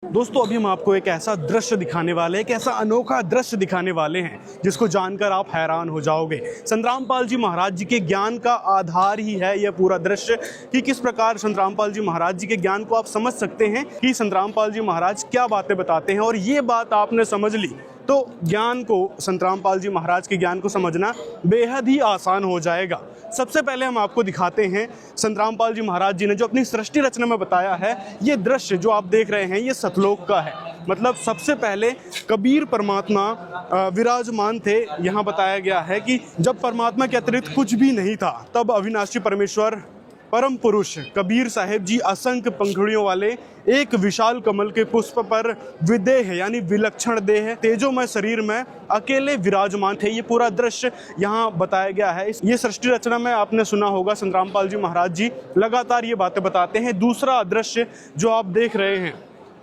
दोस्तों अभी हम आपको एक ऐसा दृश्य दिखाने वाले हैं, एक ऐसा अनोखा दृश्य दिखाने वाले हैं जिसको जानकर आप हैरान हो जाओगे। संत रामपाल जी महाराज जी के ज्ञान का आधार ही है यह पूरा दृश्य कि किस प्रकार संत रामपाल जी महाराज जी के ज्ञान को आप समझ सकते हैं कि संत रामपाल जी महाराज क्या बातें बताते हैं। और ये बात आपने समझ ली तो ज्ञान को, संत रामपाल जी महाराज के ज्ञान को समझना बेहद ही आसान हो जाएगा। सबसे पहले हम आपको दिखाते हैं संत रामपाल जी महाराज जी ने जो अपनी सृष्टि रचना में बताया है। ये दृश्य जो आप देख रहे हैं ये सतलोक का है। मतलब सबसे पहले कबीर परमात्मा विराजमान थे। यहाँ बताया गया है कि जब परमात्मा के अतिरिक्त कुछ भी नहीं था तब अविनाशी परमेश्वर परम पुरुष कबीर साहिब जी असंख्य पंखुड़ियों वाले एक विशाल कमल के पुष्प पर विदेह यानी विलक्षण देह तेजोमय शरीर में अकेले विराजमान थे। ये पूरा दृश्य यहाँ बताया गया है। ये सृष्टि रचना में आपने सुना होगा संत रामपाल जी महाराज जी लगातार ये बातें बताते हैं। दूसरा दृश्य जो आप देख रहे हैं,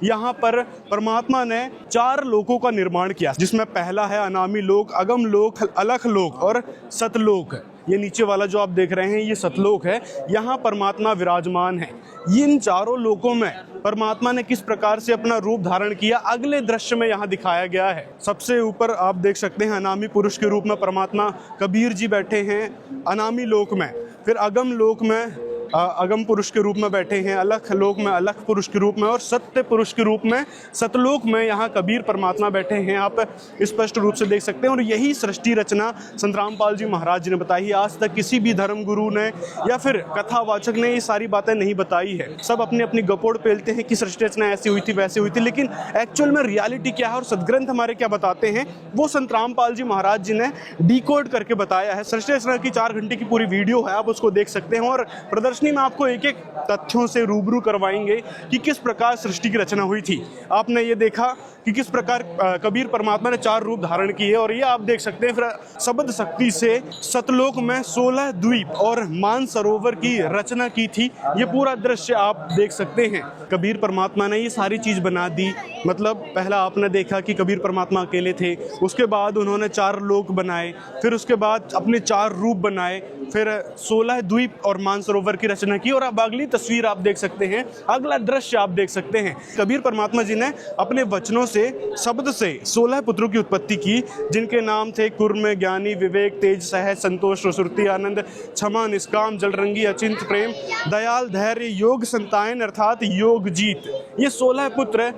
यहाँ पर परमात्मा ने 4 लोकों का निर्माण किया, जिसमें पहला है अनामी लोक, अगम लोक, अलख लोक और सतलोक। ये नीचे वाला जो आप देख रहे हैं ये सतलोक है। यहाँ परमात्मा विराजमान है। इन चारों लोकों में परमात्मा ने किस प्रकार से अपना रूप धारण किया अगले दृश्य में यहाँ दिखाया गया है। सबसे ऊपर आप देख सकते हैं अनामी पुरुष के रूप में परमात्मा कबीर जी बैठे हैं अनामी लोक में। फिर अगम लोक में अगम पुरुष के रूप में बैठे हैं, अलख लोक में अलख पुरुष के रूप में और सत्य पुरुष के रूप में सतलोक में यहाँ कबीर परमात्मा बैठे हैं। आप स्पष्ट रूप से देख सकते हैं। और यही सृष्टि रचना संत रामपाल जी महाराज जी ने बताई है। आज तक किसी भी धर्म गुरु ने या फिर कथावाचक ने ये सारी बातें नहीं बताई है। सब अपनी अपनी गपोड़ पेलते हैं कि सृष्टि रचना ऐसी हुई थी वैसी हुई थी, लेकिन एक्चुअल में रियलिटी क्या है और सदग्रंथ हमारे क्या बताते हैं वो संत रामपाल जी महाराज जी ने डिकोड करके बताया है। सृष्टि रचना की 4 घंटे की पूरी वीडियो है, आप उसको देख सकते हैं। और प्रदर्शनी में आपको एक एक तथ्यों से रूबरू करवाएंगे कि किस प्रकार सृष्टि की रचना हुई थी। आपने ये देखा कि किस प्रकार कबीर परमात्मा ने 4 रूप धारण किए। और ये आप देख सकते हैं फिर शब्द शक्ति से सतलोक में 16 द्वीप और मान सरोवर की रचना की थी। ये पूरा दृश्य आप देख सकते हैं। कबीर परमात्मा ने ये सारी चीज बना दी। मतलब पहला आपने देखा कि कबीर परमात्मा अकेले थे, उसके बाद उन्होंने 4 लोक बनाए, फिर उसके बाद अपने 4 रूप बनाए, फिर 16 द्वीप और मान सरोवर की रचना की। और अब अगली तस्वीर आप देख सकते हैं, अगला दृश्य आप देख सकते हैं। कबीर परमात्मा जी ने अपने वचनों से, शब्द से 16 पुत्रों की उत्पत्ति की, जिनके नाम थे कुर्म, ज्ञानी, विवेक, तेज, सहज, संतोष, सुश्रुति, आनंद, क्षमा, निष्काम, जलरंगी, अचिंत, प्रेम, दयाल, धैर्य, योग, संतायन अर्थात योग जीत। ये 16 पुत्र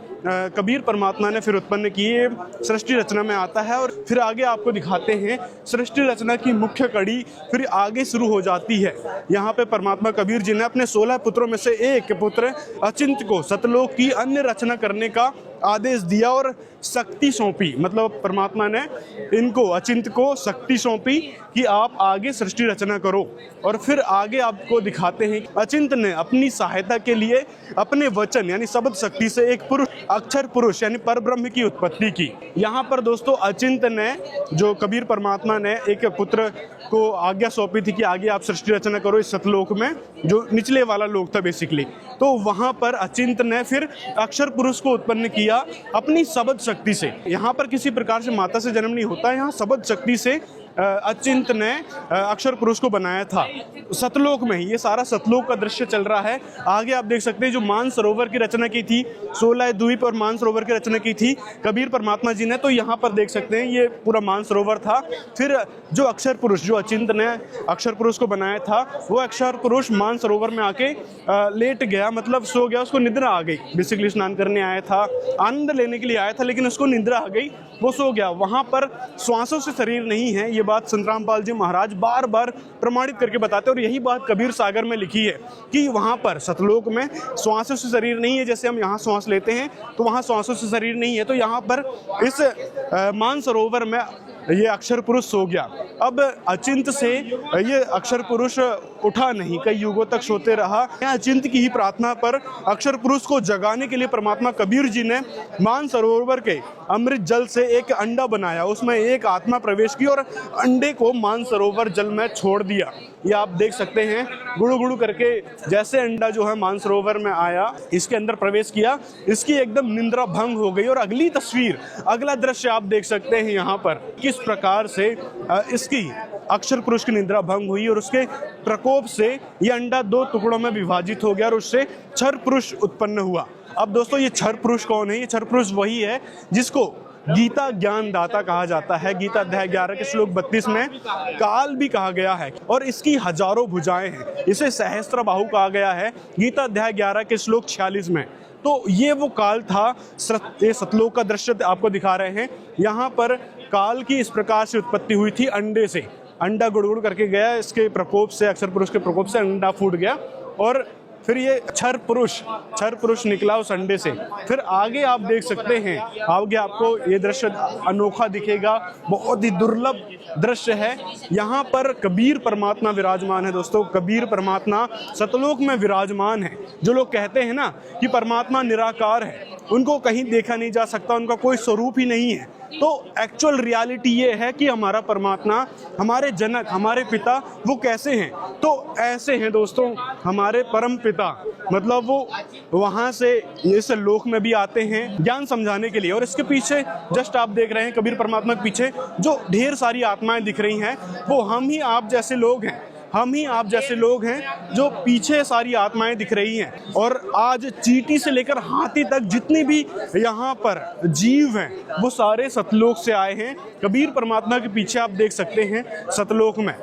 कबीर परमात्मा ने फिर उत्पन्न किए, सृष्टि रचना में आता है। और फिर आगे आपको दिखाते हैं सृष्टि रचना की मुख्य कड़ी फिर आगे शुरू हो जाती है। यहाँ पे परमात्मा कबीर जी ने अपने 16 पुत्रों में से एक पुत्र अचिंत को सतलोक की अन्य रचना करने का आदेश दिया और शक्ति सौंपी। मतलब परमात्मा ने इनको, अचिंत को शक्ति सौंपी कि आप आगे सृष्टि रचना करो। और फिर आगे आपको दिखाते हैं अचिंत ने अपनी सहायता के लिए अपने वचन यानी शब्द शक्ति से एक पुरुष, अक्षर पुरुष यानी परब्रह्म की उत्पत्ति की। यहाँ पर दोस्तों अचिंत ने, जो कबीर परमात्मा ने एक पुत्र को आज्ञा सौंपी थी कि आगे आप सृष्टि रचना करो इस सतलोक में, जो निचले वाला लोक था बेसिकली, तो वहाँ पर अचिंत ने फिर अक्षर पुरुष को उत्पन्न किया अपनी शब्द शक्ति से। यहाँ पर किसी प्रकार से माता से जन्म नहीं होता, यहाँ शब्द शक्ति से अचिंत ने अक्षर पुरुष को बनाया था सतलोक में ही। ये सारा सतलोक का दृश्य चल रहा है। आगे आप देख सकते हैं जो मान सरोवर की रचना की थी, 16 द्वीप और मान सरोवर की रचना की थी कबीर परमात्मा जी ने, तो यहाँ पर देख सकते हैं ये पूरा मान सरोवर था। फिर जो अक्षर पुरुष, जो अचिंत ने अक्षर पुरुष को बनाया था, वो अक्षर पुरुष मान सरोवर में आके लेट गया, मतलब सो गया, उसको निद्रा आ गई। बेसिकली स्नान करने आया था, आनंद लेने के लिए आया था, लेकिन उसको निद्रा आ गई, वो सो गया। वहाँ पर श्वासों से शरीर नहीं है, ये बात संत रामपाल जी महाराज बार बार प्रमाणित करके बताते हैं। और यही बात कबीर सागर में लिखी है कि वहाँ पर सतलोक में श्वासों से शरीर नहीं है। जैसे हम यहाँ श्वास लेते हैं तो वहाँ श्वासों से शरीर नहीं है, तो यहाँ पर इस मान सरोवर में ये अक्षर पुरुष सो गया। अब अचिंत से ये अक्षर पुरुष उठा नहीं, कई युगों तक सोते रहा। अचिंत की ही प्रार्थना पर अक्षर पुरुष को जगाने के लिए परमात्मा कबीर जी ने मान सरोवर के अमृत जल से एक अंडा बनाया, उसमें एक आत्मा प्रवेश की और अंडे को मान सरोवर जल में छोड़ दिया। ये आप देख सकते हैं, गुड़ू गुड़ू करके जैसे अंडा जो है मान सरोवर में आया, इसके अंदर प्रवेश किया, इसकी एकदम निंद्रा भंग हो गई। और अगली तस्वीर, अगला दृश्य आप देख सकते हैं यहाँ पर किस प्रकार से इसकी अक्षर पुरुष की निद्रा भंग हुई और उसके प्रकोप से ये अंडा 2 टुकड़ों में विभाजित हो गया और उससे क्षर पुरुष उत्पन्न हुआ। अब दोस्तों ये क्षर पुरुष कौन है? ये क्षर पुरुष वही है जिसको गीता ज्ञान दाता कहा जाता है। गीता अध्याय 11 के श्लोक 32 में काल भी कहा गया है और इसकी हजारों भुजाएं हैं। इसे सहस्त्र बाहु कहा गया है गीता अध्याय 11 के श्लोक 46 में। तो ये वो काल था। ये सतलोक का दृश्य आपको दिखा रहे हैं। यहाँ पर काल की इस प्रकार से उत्पत्ति हुई थी अंडे से। अंडा गुड़गुड़ करके गया, इसके प्रकोप से, अक्षर पुरुष के प्रकोप से अंडा फूट गया और फिर ये क्षर पुरुष निकला उस अंडे से। फिर आगे आप देख सकते हैं, आगे आपको ये दृश्य अनोखा दिखेगा, बहुत ही दुर्लभ दृश्य है। यहाँ पर कबीर परमात्मा विराजमान है दोस्तों। कबीर परमात्मा सतलोक में विराजमान है। जो लोग कहते हैं ना कि परमात्मा निराकार है, उनको कहीं देखा नहीं जा सकता, उनका कोई स्वरूप ही नहीं है, तो एक्चुअल रियलिटी ये है कि हमारा परमात्मा, हमारे जनक, हमारे पिता वो कैसे हैं? तो ऐसे हैं दोस्तों हमारे परम पिता। मतलब वो वहाँ से इस लोक में भी आते हैं ज्ञान समझाने के लिए। और इसके पीछे जस्ट आप देख रहे हैं कबीर परमात्मा के पीछे जो ढेर सारी आत्माएं दिख रही हैं, वो हम ही आप जैसे लोग हैं। हम ही आप जैसे लोग हैं जो पीछे सारी आत्माएं दिख रही हैं। और आज चींटी से लेकर हाथी तक जितनी भी यहाँ पर जीव हैं वो सारे सतलोक से आए हैं। कबीर परमात्मा के पीछे आप देख सकते हैं सतलोक में।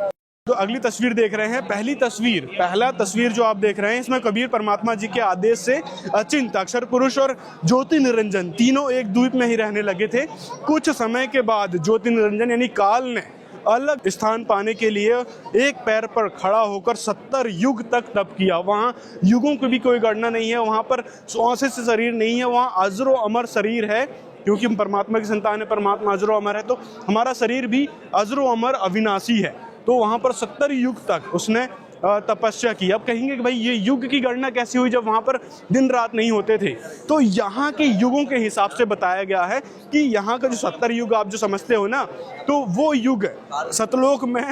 तो अगली तस्वीर देख रहे हैं। पहला तस्वीर जो आप देख रहे हैं, इसमें कबीर परमात्मा जी के आदेश से अचिंत, अक्षर पुरुष और ज्योति निरंजन तीनों एक द्वीप में ही रहने लगे थे। कुछ समय के बाद ज्योति निरंजन यानी काल ने अलग स्थान पाने के लिए एक पैर पर खड़ा होकर 70 युग तक तप किया। वहाँ युगों की भी कोई गणना नहीं है, वहाँ पर श्वास से शरीर नहीं है, वहाँ अजरो अमर शरीर है। क्योंकि हम परमात्मा की संतान है, परमात्मा अजरो अमर है, तो हमारा शरीर भी अजरो अमर अविनाशी है। तो वहाँ पर 70 युग तक उसने तपस्या की। अब कहेंगे कि भाई ये युग की गणना कैसी हुई जब वहाँ पर दिन रात नहीं होते थे? तो यहाँ के युगों के हिसाब से बताया गया है कि यहाँ का जो 70 युग आप जो समझते हो ना, तो वो युग सतलोक में,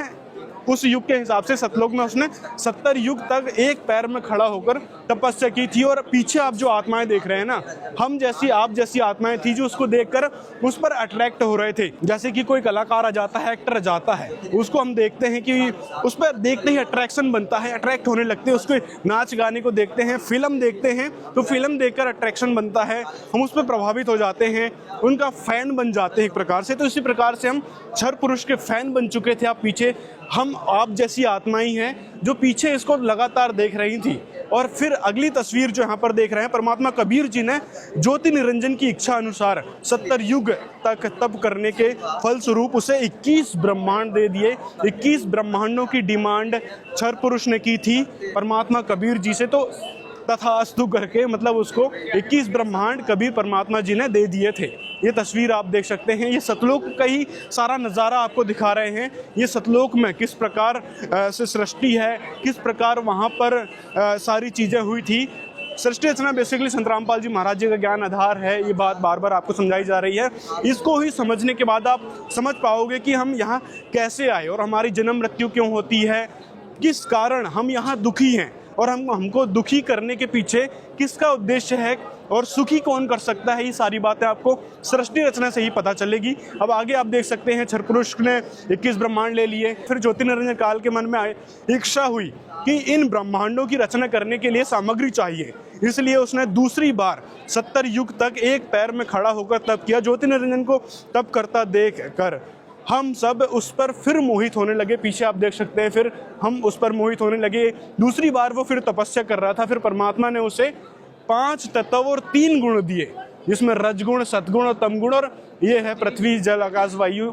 उस युग के हिसाब से सतलोक में उसने 70 युग तक एक पैर में खड़ा होकर तपस्या की थी। और पीछे आप जो आत्माएं देख रहे हैं ना, हम जैसी आप जैसी आत्माएं थी जो उसको देखकर उस पर अट्रैक्ट हो रहे थे। जैसे कि कोई कलाकार आ जाता है, एक्टर आ जाता है, उसको हम देखते हैं कि उस पर देखते ही अट्रैक्शन बनता है, अट्रैक्ट होने लगते हैं। उसके नाच गाने को देखते हैं, फिल्म देखते हैं तो फिल्म देखकर अट्रैक्शन बनता है, हम उस पर प्रभावित हो जाते हैं, उनका फैन बन जाते हैं एक प्रकार से। तो इसी प्रकार से हम क्षर पुरुष के फैन बन चुके थे। आप पीछे हम आप जैसी आत्माएं हैं जो पीछे इसको लगातार देख रही थी। और फिर अगली तस्वीर जो यहाँ पर देख रहे हैं, परमात्मा कबीर जी ने ज्योति निरंजन की इच्छा अनुसार 70 युग तक तप करने के फलस्वरूप उसे 21 ब्रह्मांड दे दिए। 21 ब्रह्मांडों की डिमांड क्षर पुरुष ने की थी परमात्मा कबीर जी से, तो तथास्तु करके मतलब उसको 21 ब्रह्मांड कबीर परमात्मा जी ने दे दिए थे। ये तस्वीर आप देख सकते हैं, ये सतलोक का ही सारा नज़ारा आपको दिखा रहे हैं। ये सतलोक में किस प्रकार से सृष्टि है, किस प्रकार वहाँ पर सारी चीज़ें हुई थी। सृष्टि रचना बेसिकली संत रामपाल जी महाराज जी का ज्ञान आधार है। ये बात बार बार आपको समझाई जा रही है। इसको ही समझने के बाद आप समझ पाओगे कि हम यहाँ कैसे आए और हमारी जन्म मृत्यु क्यों होती है, किस कारण हम यहाँ दुखी हैं और हमको दुखी करने के पीछे किसका उद्देश्य है और सुखी कौन कर सकता है। ये सारी बातें आपको सृष्टि रचना से ही पता चलेगी। अब आगे आप देख सकते हैं क्षर पुरुष ने 21 ब्रह्मांड ले लिए। फिर ज्योति निरंजन काल के मन में इच्छा हुई कि इन ब्रह्मांडों की रचना करने के लिए सामग्री चाहिए, इसलिए उसने दूसरी बार 70 युग तक एक पैर में खड़ा होकर तप किया। ज्योति निरंजन को तप करता देख कर हम सब उस पर फिर मोहित होने लगे। पीछे आप देख सकते हैं, फिर हम उस पर मोहित होने लगे। दूसरी बार वो फिर तपस्या कर रहा था। फिर परमात्मा ने उसे 5 तत्व और 3 गुण दिए, जिसमें रजगुण, सतगुण और तमगुण, और ये है पृथ्वी, जल, आकाश, वायु।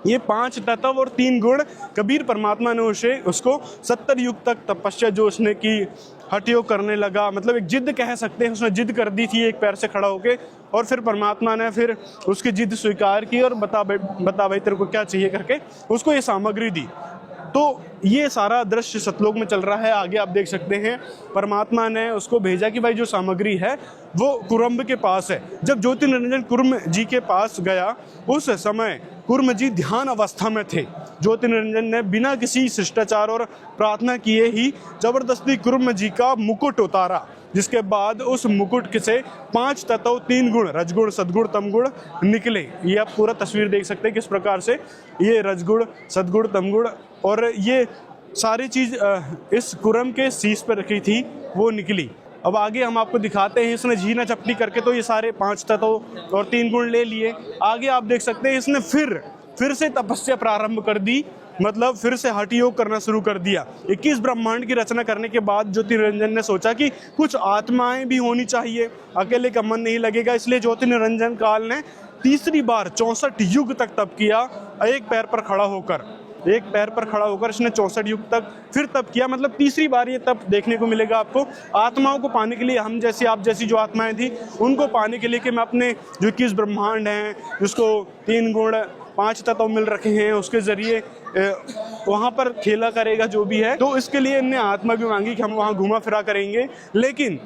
ये 5 तत्व और 3 गुण कबीर परमात्मा ने उसको 70 युग तक तपस्या जो उसने की हठयोग करने लगा। मतलब एक जिद कह सकते हैं, उसने जिद कर दी थी एक पैर से खड़ा होके। और फिर परमात्मा ने फिर उसकी जिद स्वीकार की और बता भाई तेरे को क्या चाहिए करके उसको ये सामग्री दी। तो ये सारा दृश्य सतलोक में चल रहा है। आगे आप देख सकते हैं परमात्मा ने उसको भेजा कि भाई जो सामग्री है वो कुर्म के पास है। जब ज्योति निरंजन कुर्म जी के पास गया, उस समय कुर्म जी ध्यान अवस्था में थे। ज्योति निरंजन ने बिना किसी शिष्टाचार और प्रार्थना किए ही जबरदस्ती कुर्म जी का मुकुट उतारा जिसके बाद उस मुकुट से 5 तत्व 3 गुण रजगुण सद्गुण तमगुण निकले। ये आप पूरा तस्वीर देख सकते हैं किस प्रकार से ये रजगुण सद्गुण तमगुण और ये सारी चीज़ इस कुरम के शीश पर रखी थी वो निकली। अब आगे हम आपको दिखाते हैं, इसने झीना चपटी करके तो ये सारे 5 तत्व और 3 गुण ले लिए। आगे आप देख सकते हैं इसने फिर से तपस्या प्रारंभ कर दी, मतलब फिर से हठ योग करना शुरू कर दिया। 21 ब्रह्मांड की रचना करने के बाद ज्योतिर्निरंजन ने सोचा कि कुछ आत्माएं भी होनी चाहिए, अकेले का मन नहीं लगेगा, इसलिए ज्योतिर्निरंजन काल ने तीसरी बार 64 युग तक तप किया। एक पैर पर खड़ा होकर इसने 64 युग तक फिर तप किया, मतलब तीसरी बार ये तप देखने को मिलेगा आपको। आत्माओं को पाने के लिए, हम जैसी आप जैसी जो आत्माएं थी उनको पाने के लिए कि मैं अपने जो 21 ब्रह्मांड हैं जिसको 3 गुण 5 तत्व मिल रखे हैं उसके जरिए वहाँ पर खेला करेगा जो भी है, तो इसके लिए इनने आत्मा भी मांगी कि हम वहाँ घुमा फिरा करेंगे। लेकिन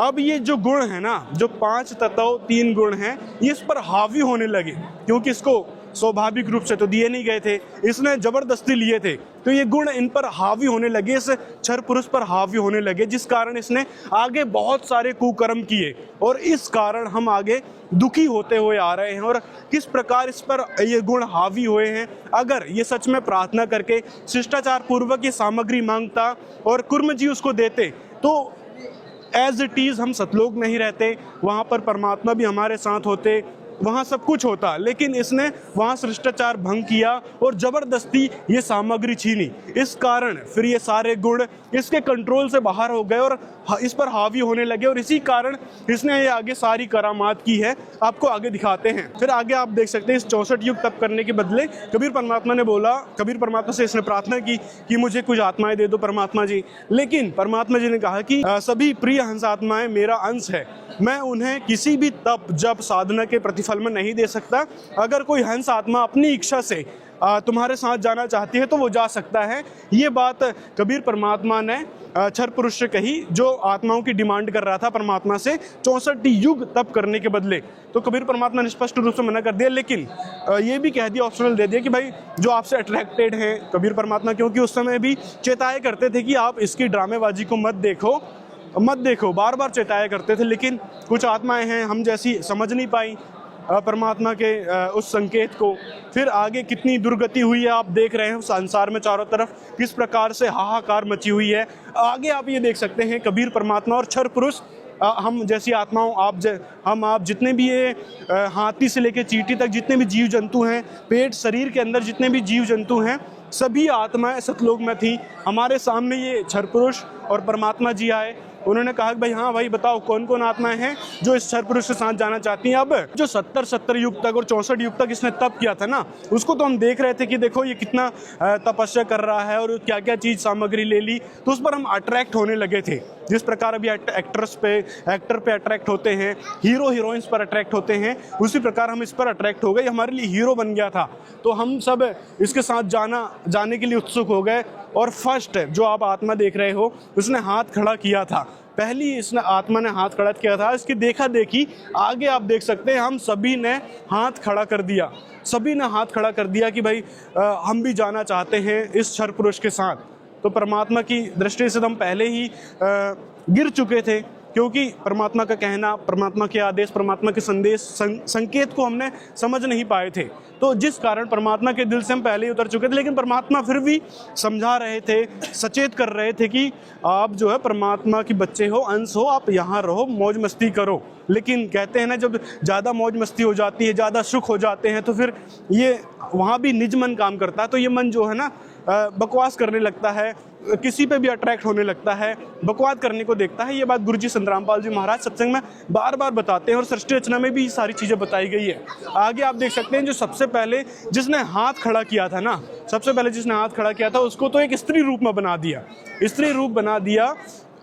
अब ये जो गुण है ना, जो 5 तत्व 3 गुण हैं, ये इस पर हावी होने लगे, क्योंकि इसको स्वाभाविक रूप से तो दिए नहीं गए थे, इसने जबरदस्ती लिए थे, तो ये गुण इन पर हावी होने लगे, इस क्षर पुरुष पर हावी होने लगे, जिस कारण इसने आगे बहुत सारे कुकर्म किए और इस कारण हम आगे दुखी होते हुए आ रहे हैं। और किस प्रकार इस पर ये गुण हावी हुए हैं, अगर ये सच में प्रार्थना करके शिष्टाचार पूर्वक ये सामग्री मांगता और कुर्म जी उसको देते तो एज इट इज़ हम सतलोक में ही रहते, वहाँ पर परमात्मा भी हमारे साथ होते, वहाँ सब कुछ होता। लेकिन इसने वहाँ शिष्टाचार भंग किया और ज़बरदस्ती ये सामग्री छीनी, इस कारण फिर ये सारे गुण इसके कंट्रोल से बाहर हो गए और इस पर हावी होने लगे और इसी कारण इसने ये आगे सारी करामात की है। आपको आगे दिखाते हैं। फिर आगे आप देख सकते हैं इस 64 युग तप करने के बदले कबीर परमात्मा से इसने प्रार्थना की कि मुझे कुछ आत्माएं दे दो परमात्मा जी। लेकिन परमात्मा जी ने कहा कि सभी प्रिय हंस आत्माएं मेरा अंश है, मैं उन्हें किसी भी तप जप साधना के प्रतिफल में नहीं दे सकता। अगर कोई हंस आत्मा अपनी इच्छा से तुम्हारे साथ जाना चाहती है तो वो जा सकता है। ये बात कबीर परमात्मा ने क्षर पुरुष से कही, जो आत्माओं की डिमांड कर रहा था परमात्मा से 64 युग तप करने के बदले। तो कबीर परमात्मा ने स्पष्ट रूप से मना कर दिया, लेकिन ये भी कह दिया, ऑप्शनल दे दिया कि भाई जो आपसे अट्रैक्टेड हैं कबीर परमात्मा, क्योंकि उस समय भी चेताया करते थे कि आप इसकी ड्रामेबाजी को मत देखो, बार बार चेताया करते थे। लेकिन कुछ आत्माएं हैं हम जैसी समझ नहीं पाई परमात्मा के उस संकेत को। फिर आगे कितनी दुर्गति हुई है आप देख रहे हैं, संसार में चारों तरफ किस प्रकार से हाहाकार मची हुई है। आगे आप ये देख सकते हैं कबीर परमात्मा और क्षर पुरुष, हम जैसी आत्माओं आप जितने भी ये हाथी से लेकर चींटी तक जितने भी जीव जंतु हैं, पेट शरीर के अंदर जितने भी जीव जंतु हैं, सभी आत्माएं सतलोक में थी। हमारे सामने ये क्षर पुरुष और परमात्मा जी आए, उन्होंने कहा कि भाई हाँ भाई बताओ कौन कौन आत्माएं हैं जो इस क्षर पुरुष के साथ जाना चाहती हैं। अब जो 70 युग तक और 64 युग तक इसने तप किया था ना, उसको तो हम देख रहे थे कि देखो ये कितना तपस्या कर रहा है और क्या क्या चीज़ सामग्री ले ली, तो उस पर हम अट्रैक्ट होने लगे थे। जिस प्रकार अभी एक्टर पे अट्रैक्ट होते हैं, हीरो हीरोइंस पर अट्रैक्ट होते हैं, उसी प्रकार हम इस पर अट्रैक्ट हो गए, हमारे लिए हीरो बन गया था। तो हम सब इसके साथ जाने के लिए उत्सुक हो गए। और फर्स्ट जो आप आत्मा देख रहे हो उसने हाथ खड़ा किया था, पहली इसने आत्मा ने हाथ खड़ा किया था। इसकी देखा देखी आगे आप देख सकते हैं हम सभी ने हाथ खड़ा कर दिया कि भाई हम भी जाना चाहते हैं इस क्षर पुरुष के साथ। तो परमात्मा की दृष्टि से हम पहले ही गिर चुके थे, क्योंकि परमात्मा का कहना, परमात्मा के आदेश, परमात्मा के संदेश संकेत को हमने समझ नहीं पाए थे। तो जिस कारण परमात्मा के दिल से हम पहले ही उतर चुके थे, लेकिन परमात्मा फिर भी समझा रहे थे, सचेत कर रहे थे कि आप जो है परमात्मा के बच्चे हो, अंश हो, आप यहाँ रहो, मौज मस्ती करो। लेकिन कहते हैं ना, जब ज़्यादा मौज मस्ती हो जाती है, ज़्यादा सुख हो जाते हैं, तो फिर ये वहाँ भी निज मन काम करता है। तो ये मन जो है ना बकवास करने लगता है, किसी पे भी अट्रैक्ट होने लगता है, बकवास करने को देखता है। ये बात गुरुजी संतरामपाल जी महाराज सत्संग में बार बार बताते हैं और सृष्टि रचना में भी ये सारी चीज़ें बताई गई है। आगे आप देख सकते हैं जो सबसे पहले जिसने हाथ खड़ा किया था ना, उसको तो एक स्त्री रूप में बना दिया।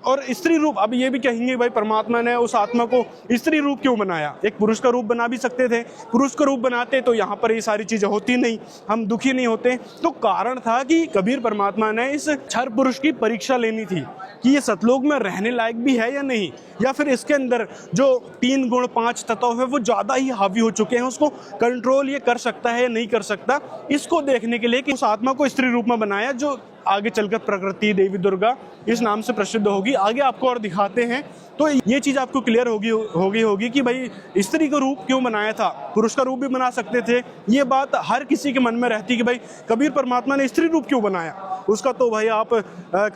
और स्त्री रूप, अब ये भी कहेंगे भाई परमात्मा ने उस आत्मा को स्त्री रूप क्यों बनाया, एक पुरुष का रूप बना भी सकते थे। पुरुष का रूप बनाते तो यहाँ पर ये सारी चीज़ें होती नहीं, हम दुखी नहीं होते। तो कारण था कि कबीर परमात्मा ने इस क्षर पुरुष की परीक्षा लेनी थी कि ये सतलोक में रहने लायक भी है या नहीं, या फिर इसके अंदर जो 3 गुण 5 तत्व है वो ज़्यादा ही हावी हो चुके हैं, उसको कंट्रोल ये कर सकता है या नहीं कर सकता। इसको देखने के लिए कि उस आत्मा को स्त्री रूप में बनाया जो आगे चलकर प्रकृति देवी दुर्गा इस नाम से प्रसिद्ध होगी। आगे आपको और दिखाते हैं तो ये चीज़ आपको क्लियर होगी कि भाई स्त्री का रूप क्यों बनाया था, पुरुष का रूप भी बना सकते थे। ये बात हर किसी के मन में रहती कि भाई कबीर परमात्मा ने स्त्री रूप क्यों बनाया, उसका तो भाई आप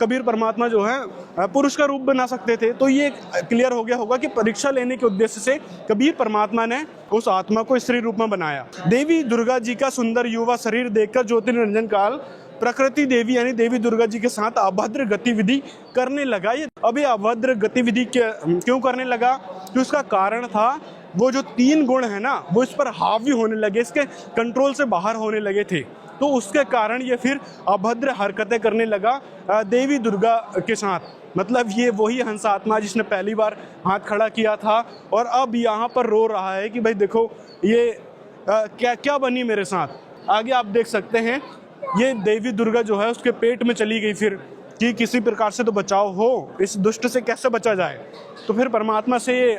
कबीर परमात्मा जो है पुरुष का रूप बना सकते थे। तो ये क्लियर हो गया होगा कि परीक्षा लेने के उद्देश्य से कबीर परमात्मा ने उस आत्मा को स्त्री रूप में बनाया। देवी दुर्गा जी का सुंदर युवा शरीर देखकर ज्योति निरंजन काल प्रकृति देवी यानी देवी दुर्गा जी के साथ अभद्र गतिविधि करने लगा। ये अभी अभद्र गतिविधि क्यों करने लगा, कि उसका कारण था वो जो 3 गुण है ना वो इस पर हावी होने लगे, इसके कंट्रोल से बाहर होने लगे थे। तो उसके कारण ये फिर अभद्र हरकतें करने लगा देवी दुर्गा के साथ। मतलब ये वही हंस आत्मा जिसने पहली बार हाथ खड़ा किया था और अब यहाँ पर रो रहा है कि भाई देखो ये क्या क्या बनी मेरे साथ। आगे आप देख सकते हैं ये देवी दुर्गा जो है उसके पेट में चली गई फिर कि किसी प्रकार से तो बचाव हो, इस दुष्ट से कैसे बचा जाए। तो फिर परमात्मा से ये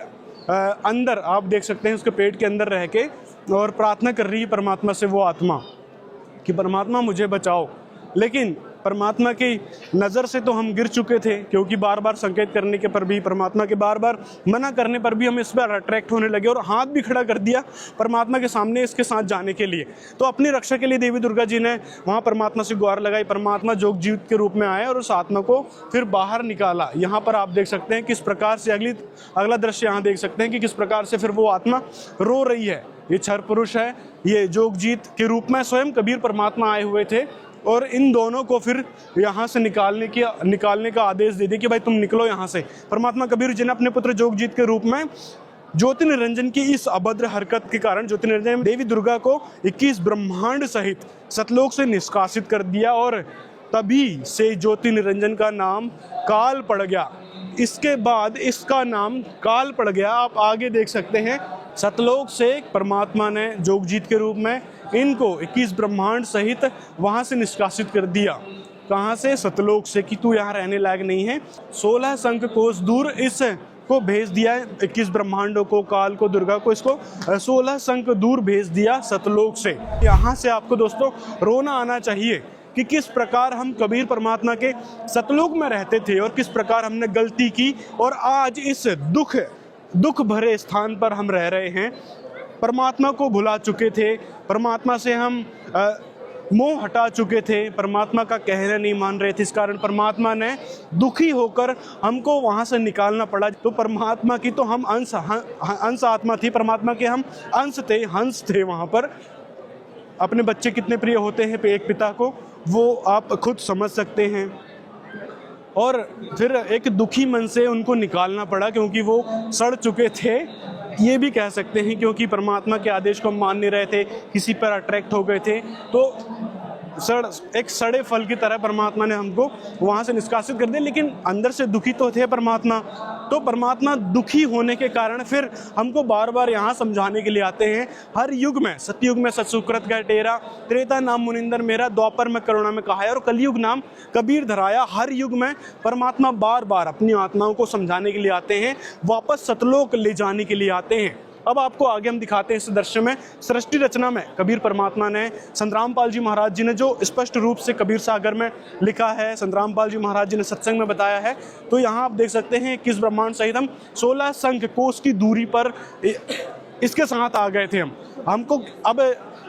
अंदर आप देख सकते हैं उसके पेट के अंदर रह के और प्रार्थना कर रही है परमात्मा से वो आत्मा कि परमात्मा मुझे बचाओ। लेकिन परमात्मा की नज़र से तो हम गिर चुके थे, क्योंकि बार बार संकेत करने के पर भी, परमात्मा के बार बार मना करने पर भी हम इस पर अट्रैक्ट होने लगे और हाथ भी खड़ा कर दिया परमात्मा के सामने इसके साथ जाने के लिए। तो अपनी रक्षा के लिए देवी दुर्गा जी ने वहाँ परमात्मा से गुहार लगाई। परमात्मा जोग जीवित के रूप में आए और उस आत्मा को फिर बाहर निकाला। यहाँ पर आप देख सकते हैं किस प्रकार से अगला दृश्य यहाँ देख सकते हैं कि किस प्रकार से फिर वो आत्मा रो रही है। ये क्षर पुरुष है, ये जोगजीत के रूप में स्वयं कबीर परमात्मा आए हुए थे और इन दोनों को फिर यहाँ से निकालने का आदेश दे दिया कि भाई तुम निकलो यहाँ से। परमात्मा कबीर जी ने अपने पुत्र जोगजीत के रूप में ज्योति निरंजन की इस अभद्र हरकत के कारण ज्योति निरंजन देवी दुर्गा को 21 ब्रह्मांड सहित सतलोक से निष्कासित कर दिया और तभी से ज्योति निरंजन का नाम काल पड़ गया। इसके बाद इसका नाम काल पड़ गया। आप आगे देख सकते हैं सतलोक से परमात्मा ने जोगजीत के रूप में इनको 21 ब्रह्मांड सहित वहां से निष्कासित कर दिया। कहां से? सतलोक से, कि तू यहाँ रहने लायक नहीं है। 16 संख कोस दूर इस को भेज दिया, 21 ब्रह्मांडों को, काल को, दुर्गा को, इसको 16 संख दूर भेज दिया सतलोक से। यहाँ से आपको दोस्तों रोना आना चाहिए कि किस प्रकार हम कबीर परमात्मा के सतलोक में रहते थे और किस प्रकार हमने गलती की और आज इस दुख भरे स्थान पर हम रह रहे हैं। परमात्मा को भुला चुके थे, परमात्मा से हम मोह हटा चुके थे, परमात्मा का कहना नहीं मान रहे थे। इस कारण परमात्मा ने दुखी होकर हमको वहाँ से निकालना पड़ा। तो परमात्मा की तो हम अंश आत्मा थी, परमात्मा के हम अंश थे, हंस थे। वहाँ पर अपने बच्चे कितने प्रिय होते हैं एक पिता को, वो आप खुद समझ सकते हैं। और फिर एक दुखी मन से उनको निकालना पड़ा क्योंकि वो सड़ चुके थे, ये भी कह सकते हैं, क्योंकि परमात्मा के आदेश को मान नहीं रहे थे, किसी पर अट्रैक्ट हो गए थे। तो एक सड़े फल की तरह परमात्मा ने हमको वहाँ से निष्कासित कर दिया। लेकिन अंदर से दुखी तो थे परमात्मा। तो परमात्मा दुखी होने के कारण फिर हमको बार बार यहाँ समझाने के लिए आते हैं। हर युग में, सतयुग में सत्सुकृत गए टेरा, त्रेता नाम मुनिंदर मेरा, द्वापर में करुणा में कहाया और कलयुग नाम कबीर धराया। हर युग में परमात्मा बार बार अपनी आत्माओं को समझाने के लिए आते हैं, वापस सतलोक ले जाने के लिए आते हैं। अब आपको आगे हम दिखाते हैं इस दृश्य में सृष्टि रचना में कबीर परमात्मा ने, संतराम पाल जी महाराज जी ने जो स्पष्ट रूप से कबीर सागर में लिखा है, संतराम पाल जी महाराज जी ने सत्संग में बताया है। तो यहाँ आप देख सकते हैं किस ब्रह्मांड सहित हम 16 संख कोस की दूरी पर इसके साथ आ गए थे। हमको अब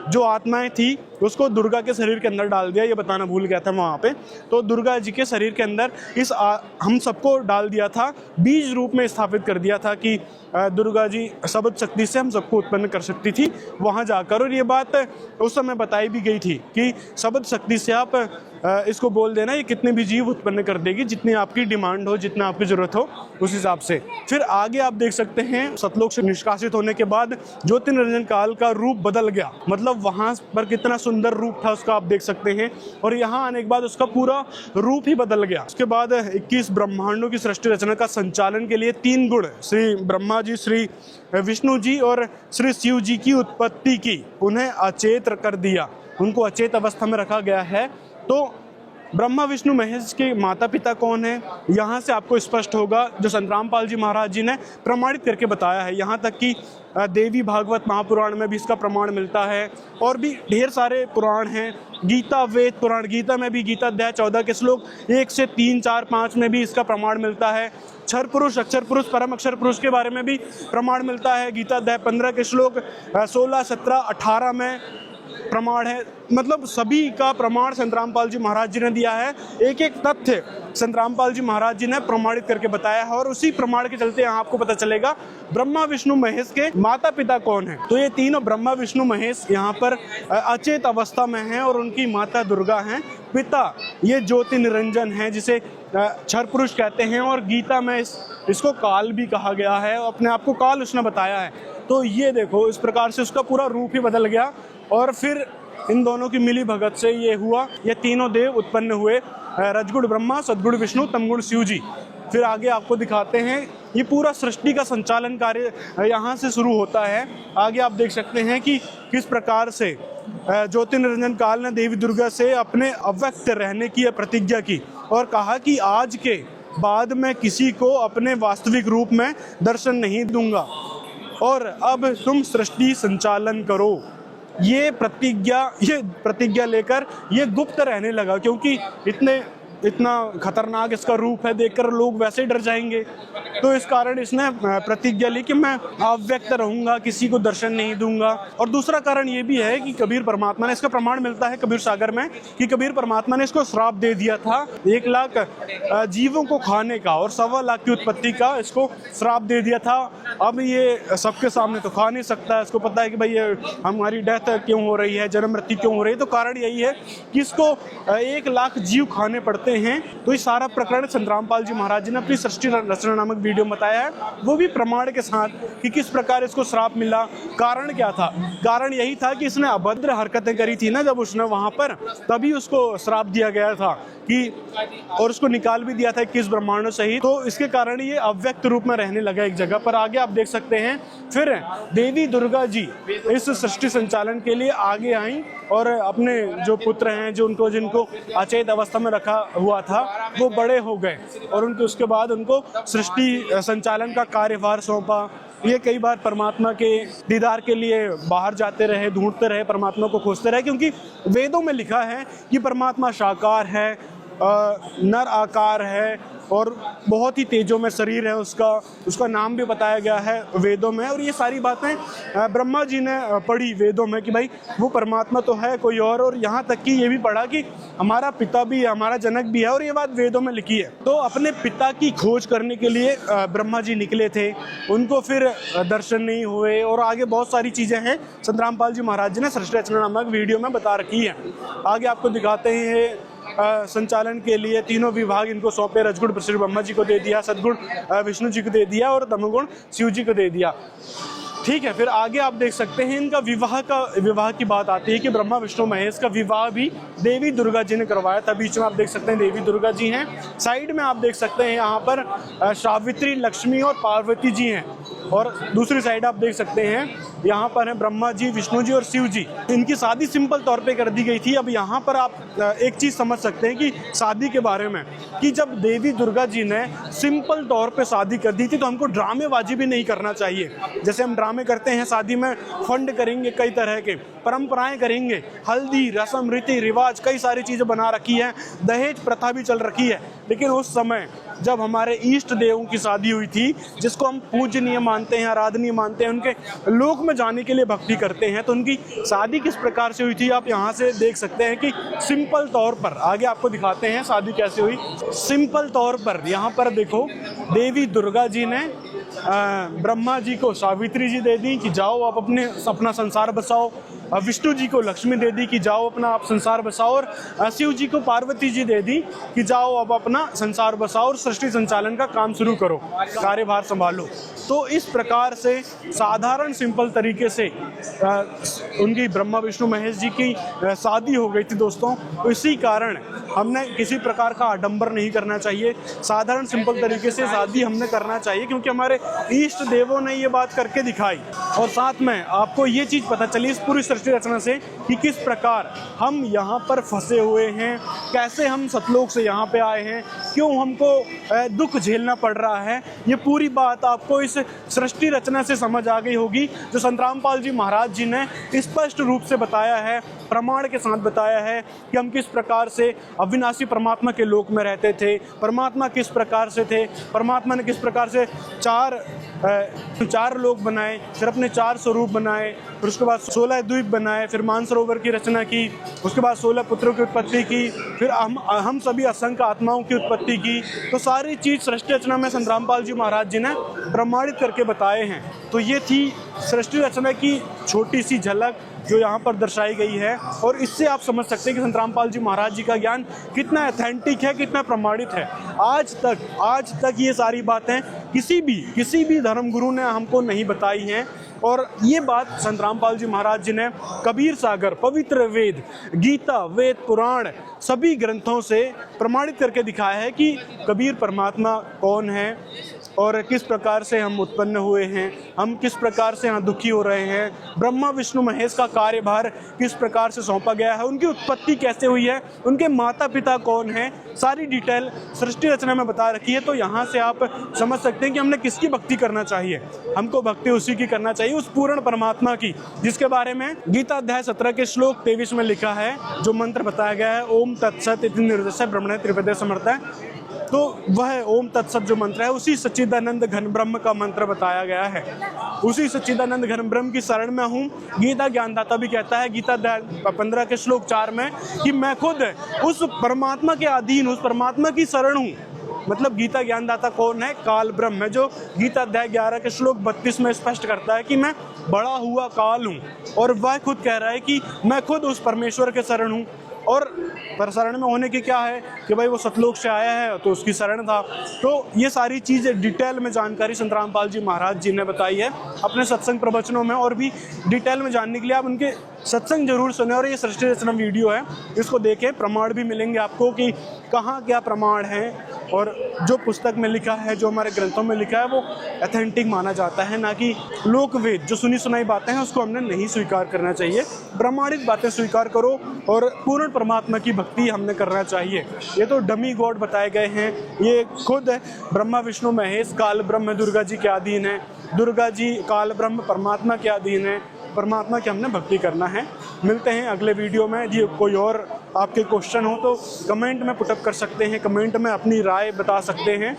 जो आत्माएं थी उसको दुर्गा के शरीर के अंदर डाल दिया, ये बताना भूल गया था वहाँ पे। तो दुर्गा जी के शरीर के अंदर हम सबको डाल दिया था, बीज रूप में स्थापित कर दिया था कि दुर्गा जी शब्द शक्ति से हम सबको उत्पन्न कर सकती थी वहाँ जाकर। और ये बात उस समय बताई भी गई थी कि शब्द शक्ति से आप इसको बोल देना, ये कितने भी जीव उत्पन्न कर देगी, जितनी आपकी डिमांड हो, जितना आपकी ज़रूरत हो उस हिसाब से। फिर आगे आप देख सकते हैं सतलोक से निष्कासित होने के बाद ज्योति निरंजन काल का रूप बदल गया। मतलब वहाँ पर कितना सुंदर रूप था उसका आप देख सकते हैं, और यहाँ आने के बाद उसका पूरा रूप ही बदल गया। उसके बाद 21 ब्रह्मांडों की सृष्टि रचना का संचालन के लिए 3 गुण श्री ब्रह्मा जी, श्री विष्णु जी और श्री शिव जी की उत्पत्ति की, उन्हें अचेत कर दिया, उनको अचेत अवस्था में रखा गया है। तो ब्रह्मा विष्णु महेश के माता पिता कौन है, यहाँ से आपको स्पष्ट होगा, जो संतरामपाल जी महाराज जी ने प्रमाणित करके बताया है। यहाँ तक कि देवी भागवत महापुराण में भी इसका प्रमाण मिलता है, और भी ढेर सारे पुराण हैं। गीता वेद पुराण, गीता में भी गीता अध्याय 14 के श्लोक 1 से 3, 4, 5 में भी इसका प्रमाण मिलता है। क्षर पुरुष, अक्षर पुरुष, परम अक्षर पुरुष के बारे में भी प्रमाण मिलता है। गीता अध्याय 15 के श्लोक 16, 17, 18 में प्रमाण है। मतलब सभी का प्रमाण संतरामपाल जी महाराज जी ने दिया है। एक एक तथ्य संतरामपाल जी महाराज जी ने प्रमाणित करके बताया है, और उसी प्रमाण के चलते यहाँ आपको पता चलेगा ब्रह्मा विष्णु महेश के माता पिता कौन है। तो ये तीनों ब्रह्मा विष्णु महेश यहाँ पर अचेत अवस्था में हैं, और उनकी माता दुर्गा हैं। पिता ये ज्योति निरंजन है, जिसे क्षर पुरुष कहते हैं, और गीता में इसको काल भी कहा गया है। अपने आप को काल उसने बताया है। तो ये देखो, इस प्रकार से उसका पूरा रूप ही बदल गया, और फिर इन दोनों की मिली भगत से ये हुआ, ये तीनों देव उत्पन्न हुए, रजगुण ब्रह्मा, सदगुण विष्णु, तमगुण शिव जी। फिर आगे आपको दिखाते हैं, ये पूरा सृष्टि का संचालन कार्य यहाँ से शुरू होता है। आगे आप देख सकते हैं कि किस प्रकार से ज्योति निरंजन काल ने देवी दुर्गा से अपने अव्यक्त रहने की प्रतिज्ञा की, और कहा कि आज के बाद मैं किसी को अपने वास्तविक रूप में दर्शन नहीं दूंगा, और अब तुम सृष्टि संचालन करो। ये प्रतिज्ञा लेकर ये गुप्त रहने लगा, क्योंकि इतना खतरनाक इसका रूप है, देखकर लोग वैसे ही डर जाएंगे। तो इस कारण इसने प्रतिज्ञा ली कि मैं अव्यक्त रहूंगा, किसी को दर्शन नहीं दूंगा। और दूसरा कारण ये भी है कि कबीर परमात्मा ने, इसका प्रमाण मिलता है कबीर सागर में, कि कबीर परमात्मा ने इसको श्राप दे दिया था 1 लाख जीवों को खाने का, और 1.25 लाख की उत्पत्ति का इसको श्राप दे दिया था। अब ये सबके सामने तो खा नहीं सकता, इसको पता है कि भाई ये हमारी डेथ क्यों हो रही है, जन्म मृत्यु क्यों हो रही है। तो कारण यही है कि इसको 1 लाख जीव खाने पड़ते हैं। तो ये सारा प्रकरण संतरामपाल जी महाराज जी ने अपनी सृष्टि रचना नामक वीडियो में बताया है, वो भी प्रमाण के साथ, कि किस प्रकार इसको श्राप मिला। कारण क्या था? कारण यही था कि इसने अभद्र हरकतें करी थी ना जब उसने वहां पर, तभी उसको श्राप दिया गया था कि, और उसको निकाल भी दिया था 21 ब्रह्मांडों सहित। तो इसके कारण ये अव्यक्त रूप में रहने लगा एक जगह पर। आगे आप देख सकते हैं, फिर देवी दुर्गा जी इस सृष्टि संचालन के लिए आगे आई, और अपने जो पुत्र हैं, जो जिनको अचेत अवस्था में रखा हुआ था, वो बड़े हो गए, और उसके बाद उनको सृष्टि संचालन का कार्यभार सौंपा। ये कई बार परमात्मा के दीदार के लिए बाहर जाते रहे, ढूंढते रहे, परमात्मा को खोजते रहे, क्योंकि वेदों में लिखा है कि परमात्मा साकार है, नर आकार है, और बहुत ही तेजों में शरीर है उसका नाम भी बताया गया है वेदों में। और ये सारी बातें ब्रह्मा जी ने पढ़ी वेदों में कि भाई वो परमात्मा तो है कोई और यहाँ तक कि ये भी पढ़ा कि हमारा पिता भी है, हमारा जनक भी है, और ये बात वेदों में लिखी है। तो अपने पिता की खोज करने के लिए ब्रह्मा जी निकले थे, उनको फिर दर्शन नहीं हुए, और आगे बहुत सारी चीज़ें हैं संतरामपाल जी महाराज जी ने सृष्टि रचना नामक वीडियो में बता रखी है। आगे आपको दिखाते हैं, संचालन के लिए तीनों विभाग इनको सौंपे। रजगुण श्री ब्रह्मा जी को दे दिया, सदगुण विष्णु जी को दे दिया, और तमोगुण शिव जी को दे दिया। ठीक है, फिर आगे आप देख सकते हैं इनका विवाह की बात आती है कि ब्रह्मा विष्णु महेश का विवाह भी देवी दुर्गा जी ने करवाया था। बीच में आप देख सकते हैं देवी दुर्गा जी हैं, साइड में आप देख सकते हैं यहाँ पर सावित्री, लक्ष्मी और पार्वती जी हैं, और दूसरी साइड आप देख सकते हैं यहाँ पर है ब्रह्मा जी, विष्णु जी और शिव जी। इनकी शादी सिंपल तौर पे कर दी गई थी। अब यहाँ पर आप एक चीज़ समझ सकते हैं कि शादी के बारे में, कि जब देवी दुर्गा जी ने सिंपल तौर पे शादी कर दी थी, तो हमको ड्रामेबाजी भी नहीं करना चाहिए। जैसे हम ड्रामे करते हैं शादी में, फंड करेंगे, कई तरह के परंपराएं करेंगे, हल्दी, रस्म, रीति रिवाज, कई सारी चीज़ें बना रखी हैं, दहेज प्रथा भी चल रखी है। लेकिन उस समय जब हमारे इष्ट देवों की शादी हुई थी, जिसको हम पूजनीय मानते हैं, आराधनीय मानते हैं, उनके लोक में जाने के लिए भक्ति करते हैं, तो उनकी शादी किस प्रकार से हुई थी आप यहाँ से देख सकते हैं कि सिंपल तौर पर, आगे आपको दिखाते हैं शादी कैसे हुई। सिंपल तौर पर यहाँ पर देखो, देवी दुर्गा जी ने ब्रह्मा जी को सावित्री जी दे दी कि जाओ आप अपना संसार बसाओ, विष्णु जी को लक्ष्मी दे दी कि जाओ अपना आप संसार बसाओ, और शिव जी को पार्वती जी दे दी कि जाओ अब अपना संसार बसाओ और सृष्टि संचालन का काम शुरू करो, कार्यभार संभालो। तो इस प्रकार से साधारण सिंपल तरीके से उनकी ब्रह्मा विष्णु महेश जी की शादी हो गई थी दोस्तों। तो इसी कारण हमने किसी प्रकार का आडंबर नहीं करना चाहिए, साधारण सिंपल तरीके से शादी हमने करना चाहिए, क्योंकि हमारे इष्ट देवों ने ये बात करके दिखाई, और साथ में आपको ये चीज़ पता चली इस पूरी सृष्टि रचना से कि किस प्रकार हम यहाँ पर फंसे हुए हैं, कैसे हम सतलोक से यहाँ पे आए हैं, क्यों हमको दुख झेलना पड़ रहा है। ये पूरी बात आपको इस सृष्टि रचना से समझ आ गई होगी, जो संत रामपाल जी महाराज जी ने स्पष्ट रूप से बताया है, प्रमाण के साथ बताया है कि हम किस प्रकार से अविनाशी परमात्मा के लोक में रहते थे, परमात्मा किस प्रकार से थे, परमात्मा ने किस प्रकार से चार लोक बनाए, फिर अपने 4 स्वरूप बनाए, फिर उसके बाद 16 द्वीप बनाए, फिर मानसरोवर की रचना की, उसके बाद 16 पुत्रों की उत्पत्ति की, फिर हम सभी असंख्य आत्माओं की उत्पत्ति की। तो सारी चीज़ सृष्टि रचना में संत रामपाल जी महाराज जी ने प्रमाणित करके बताए हैं। तो ये थी सृष्टि रचना की छोटी सी झलक जो यहाँ पर दर्शाई गई है, और इससे आप समझ सकते हैं कि संत रामपाल जी महाराज जी का ज्ञान कितना ऑथेंटिक है, कितना प्रमाणित है। आज तक ये सारी बातें किसी भी धर्मगुरु ने हमको नहीं बताई हैं, और ये बात संत रामपाल जी महाराज जी ने कबीर सागर, पवित्र वेद, गीता, वेद पुराण सभी ग्रंथों से प्रमाणित करके दिखाया है कि कबीर परमात्मा कौन है और किस प्रकार से हम उत्पन्न हुए हैं, हम किस प्रकार से यहाँ दुखी हो रहे हैं, ब्रह्मा विष्णु महेश का कार्यभार किस प्रकार से सौंपा गया है, उनकी उत्पत्ति कैसे हुई है, उनके माता पिता कौन हैं, सारी डिटेल सृष्टि रचना में बता रखी है। तो यहाँ से आप समझ सकते हैं कि हमने किसकी भक्ति करना चाहिए। हमको भक्ति उसी की करना चाहिए, उस पूर्ण परमात्मा की, जिसके बारे में गीता अध्याय 17 के श्लोक 23 में लिखा है, जो मंत्र बताया गया है, ओम तत्सत इति निर्देश ब्रह्मणे त्रिपदे समर्थ। तो वह ओम तत्सत जो मंत्र है उसी सच्चिदानंद घन ब्रह्म का मंत्र बताया गया है। उसी सच्चिदानंद घन ब्रह्म की शरण में हूँ। गीता ज्ञानदाता भी कहता है गीता 15 के श्लोक 4 में कि मैं खुद उस परमात्मा के अधीन, उस परमात्मा की शरण हूँ। मतलब गीता ज्ञानदाता कौन है? काल ब्रह्म है, जो गीता अध्याय 11 के श्लोक 32 में स्पष्ट करता है कि मैं बड़ा हुआ काल हूँ, और वह खुद कह रहा है कि मैं खुद उस परमेश्वर के शरण हूँ। और पर शरण में होने की क्या है कि भाई वो सतलोक से आया है तो उसकी शरण था। तो ये सारी चीज़ें डिटेल में जानकारी संत रामपाल जी महाराज जी ने बताई है अपने सत्संग प्रवचनों में, और भी डिटेल में जानने के लिए आप उनके सत्संग जरूर सुने। और ये सृष्टि रचना वीडियो है, इसको देखें, प्रमाण भी मिलेंगे आपको कि कहाँ क्या प्रमाण है, और जो पुस्तक में लिखा है, जो हमारे ग्रंथों में लिखा है, वो ऑथेंटिक माना जाता है, ना कि लोकवेद जो सुनी सुनाई बातें हैं उसको हमने नहीं स्वीकार करना चाहिए। प्रमाणित बातें स्वीकार करो, और पूर्ण परमात्मा की भक्ति हमने करना चाहिए। ये तो डमी गॉड बताए गए हैं, ये खुद ब्रह्मा विष्णु महेश काल ब्रह्म दुर्गा जी के अधीन है, दुर्गा जी काल ब्रह्म परमात्मा के अधीन है, परमात्मा की हमने भक्ति करना है। मिलते हैं अगले वीडियो में। यदि कोई और आपके क्वेश्चन हो तो कमेंट में पुटअप कर सकते हैं, कमेंट में अपनी राय बता सकते हैं।